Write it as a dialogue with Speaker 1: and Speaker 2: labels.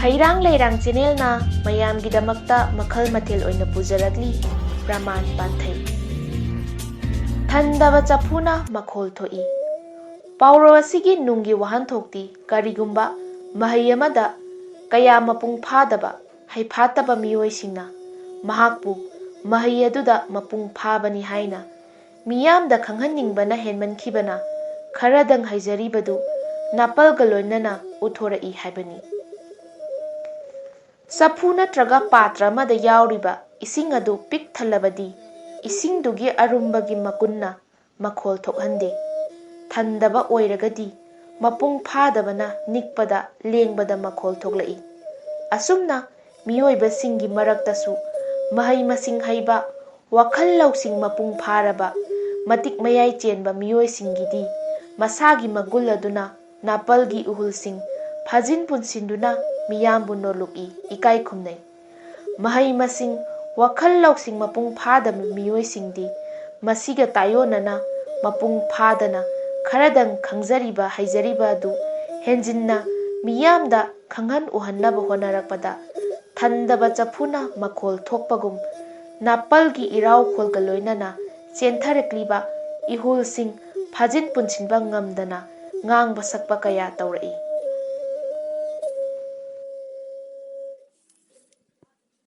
Speaker 1: Hairang Leirang channel na mayamgidamakta makhal mathil oina pujarakli Praman Panthei. Thandaba Chafuna Makhol thoi. Paorou asigi nungi wahanthokti karigumba mahai amada kaya mapung phadaba haiphataba miyoisingna mahakpu mahai aduda mapung phabani haina miyamda khanghanningbana henmankhibana kharadang haijaribadu napalga loinana uthorai haibani. Sapu natraga patra amada yauriba ising adu pik thalabadi isingdugi arumbagi makunna makhol thokhande. Thandaba oiragadi mapung phadabana nikpada lengbada makhol thoklai. Asumna miyoibasingi maraktasu mahai masing haiba wakhal lausing mapung pharaba matik mayai chenba miyoisingidi masagi magul aduna napalgi uhulsing phajin punsinduna miyambu noluki ikai khumnai. Mahai masing wakhal lausing mapung phadaba miyoisingdi masiga tayonana mapung phadana kharadang khangzariba haijariba adu henjinna miyamda khanghan uhannaba honarakpada Thandaba Chafuna Makhol thokpagum napalgi irau kholga loinana chentharakliba ihulsing phajin punsinba ngamdana ngang basakpa kaya taurai.